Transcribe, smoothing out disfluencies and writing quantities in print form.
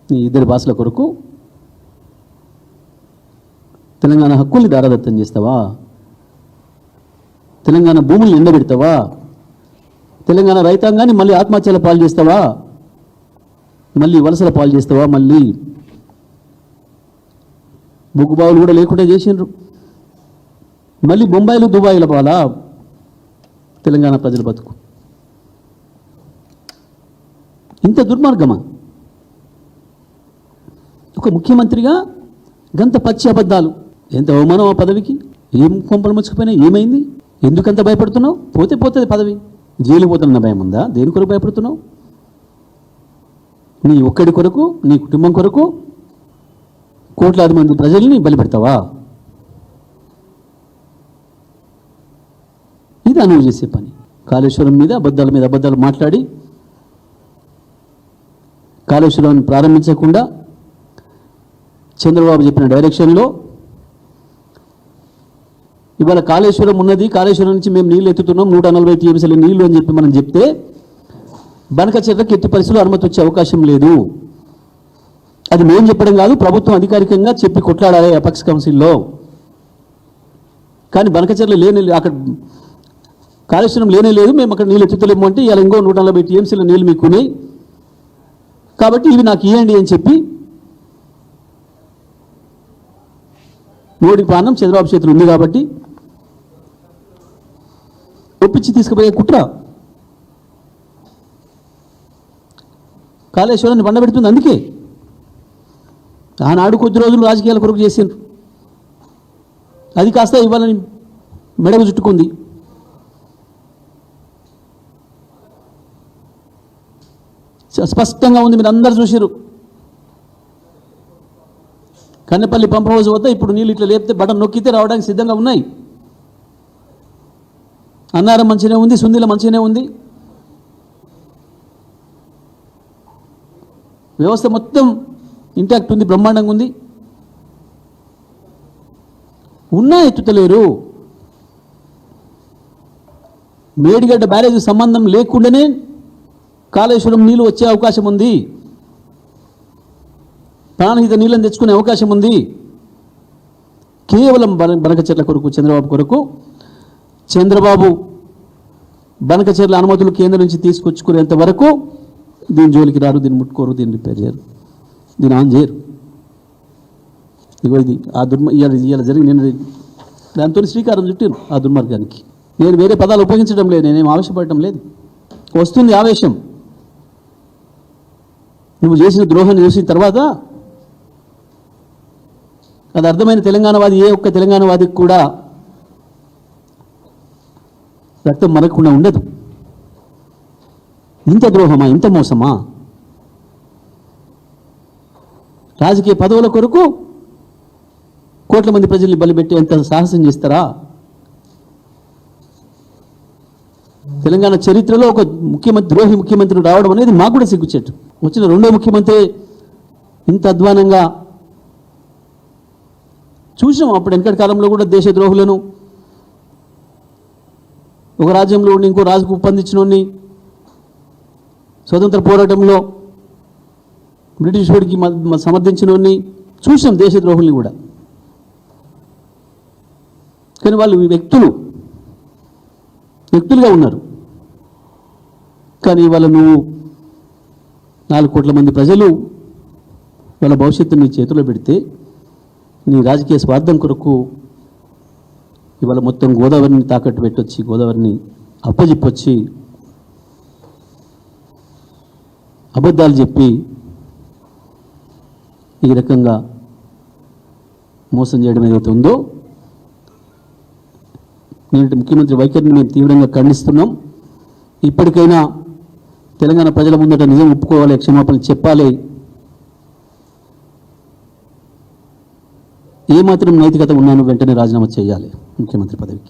నీ ఇద్దరి భాషల కొరకు తెలంగాణ హక్కుల్ని దారాదత్తం చేస్తావా? తెలంగాణ భూముల్ని ఎండబెడతావా? తెలంగాణ రైతాంగాన్ని మళ్ళీ ఆత్మహత్యల పాలు చేస్తావా? మళ్ళీ వలసల పాలు చేస్తావా? మళ్ళీ బొగ్గుబావులు కూడా లేకుండా చేసిండ్రు. మళ్ళీ బొంబాయిలు దుబాయిల పాలా తెలంగాణ ప్రజల బతుకు? ఇంత దుర్మార్గమా? ఒక ముఖ్యమంత్రిగా గంత పచ్చి అబద్ధాలు, ఎంత అవమానం ఆ పదవికి. ఏం కొంపలు ముచ్చుకుపోయినా ఏమైంది? ఎందుకంత భయపడుతున్నావు? పోతే పోతుంది పదవి. జైలు పోతున్న భయం ఉందా? దేని కొరకు భయపడుతున్నావు? నీ ఒక్కడి కొరకు, నీ కుటుంబం కొరకు కోట్లాది మంది ప్రజల్ని బలిపెడతావా? ఇది నువ్వు చేసే పని. కాళేశ్వరం మీద అబద్ధాలు మాట్లాడి కాళేశ్వరాన్ని ప్రారంభించకుండా చంద్రబాబు చెప్పిన డైరెక్షన్లో ఇవాళ కాళేశ్వరం ఉన్నది, కాళేశ్వరం నుంచి మేము నీళ్ళు ఎత్తుతున్నాం 140 టీఎంసీల నీళ్లు అని చెప్పి మనం చెప్తే బనకచెర్లకు ఎత్తి పరిస్థితులు అనుమతి వచ్చే అవకాశం లేదు. అది మేము చెప్పడం కాదు, ప్రభుత్వం అధికారికంగా చెప్పి కొట్లాడాలి అపెక్స్ కౌన్సిల్లో. కానీ బనకచెర్లు లేనే అక్కడ కాళేశ్వరం లేనే లేదు, మేము అక్కడ నీళ్ళు ఎత్తుతలేము అంటే ఇలా ఇంకో 140 టీఎంసీల నీళ్ళు మీకున్నాయి కాబట్టి ఇవి నాకు ఇవ్వండి అని చెప్పి మోడీ పానం చంద్రబాబు చేతులు ఉంది కాబట్టి ఒప్పించి తీసుకుపోయే కుట్ర కాళేశ్వరాన్ని బండబెడుతుంది. అందుకే ఆనాడు కొద్ది రోజులు రాజకీయాల కొరకు చేసిండ్రు, అది కాస్త ఇవ్వాలని మెడకు చుట్టుకుంది. స్పష్టంగా ఉంది, మీరు అందరు చూసారు. కన్నెపల్లి పంప్ హౌస్ వద్ద ఇప్పుడు నీళ్ళు ఇట్లా లేపితే బటన్ నొక్కితే రావడానికి సిద్ధంగా ఉన్నాయి. అన్నారం మంచిగానే ఉంది, సుందిల మంచిగానే ఉంది, వ్యవస్థ మొత్తం ఇంటాక్ట్ ఉంది, బ్రహ్మాండంగా ఉంది. ఉన్నా ఎత్తుతలేరు. మేడిగడ్డ బ్యారేజ్ సంబంధం లేకుండానే కాళేశ్వరం నీళ్ళు వచ్చే అవకాశం ఉంది, ప్రాణహిత నీళ్ళని తెచ్చుకునే అవకాశం ఉంది. కేవలం బనకచెర్ల కొరకు, చంద్రబాబు కొరకు, చంద్రబాబు బనకచెర్ల అనుమతులు కేంద్రం నుంచి తీసుకొచ్చుకునేంత వరకు దీని జోలికి రారు, దీన్ని ముట్టుకోరు, దీన్ని రిపేర్ చేయరు, దీన్ని ఆన్ చేయరు. ఇగో ఇది ఆ ఇవాళ జరిగి నేను దాంతో శ్రీకారం చుట్టాను ఆ దుర్మార్గానికి. నేను వేరే పదాలు ఉపయోగించడం లేదు, నేనేం ఆవేశపడటం లేదు. వస్తుంది ఆవేశం. నువ్వు చేసిన ద్రోహాన్ని చూసిన తర్వాత అది అర్థమైన తెలంగాణవాది, ఏ ఒక్క తెలంగాణవాదికి కూడా రక్తం మరగకుండా ఉండదు. ఇంత ద్రోహమా, ఇంత మోసమా? రాజకీయ పదవుల కొరకు కోట్ల మంది ప్రజల్ని బలిపెట్టి ఎంత సాహసం చేస్తారా? తెలంగాణ చరిత్రలో ఒక ద్రోహి ముఖ్యమంత్రి రావడం అనేది మాకు కూడా సిగ్గుచేటు. వచ్చిన రెండో ముఖ్యమంత్రి ఇంత అధ్వానంగా చూసాం. అప్పుడు వెనకటి కాలంలో కూడా దేశద్రోహులను, ఒక రాజ్యంలో ఉండి ఇంకో రాజుకు ఒప్పందించినోడిని, స్వతంత్ర పోరాటంలో బ్రిటిష్ వాడికి సమర్థించినోడిని చూసాం, దేశద్రోహుల్ని కూడా. కానీ వాళ్ళు వ్యక్తులుగా ఉన్నారు. కానీ ఇవాళ నువ్వు 4 కోట్ల మంది ప్రజలు వాళ్ళ భవిష్యత్తుని నీ చేతిలో పెడితే నీ రాజకీయ స్వార్థం కొరకు ఇవాళ మొత్తం గోదావరిని తాకట్టు పెట్టొచ్చి, గోదావరిని అప్పజెప్పొచ్చి, అబద్ధాలు చెప్పి ఈ రకంగా మోసం చేయడం ఏదైతే ఉందో, నేటి ముఖ్యమంత్రి వైఖరిని మేము తీవ్రంగా ఖండిస్తున్నాం. ఇప్పటికైనా తెలంగాణ ప్రజల ముందట నిజం ఒప్పుకోవాలి, క్షమాపణలు చెప్పాలి. ఏమాత్రం నైతికత ఉన్నాను వెంటనే రాజీనామా చేయాలి ముఖ్యమంత్రి పదవికి.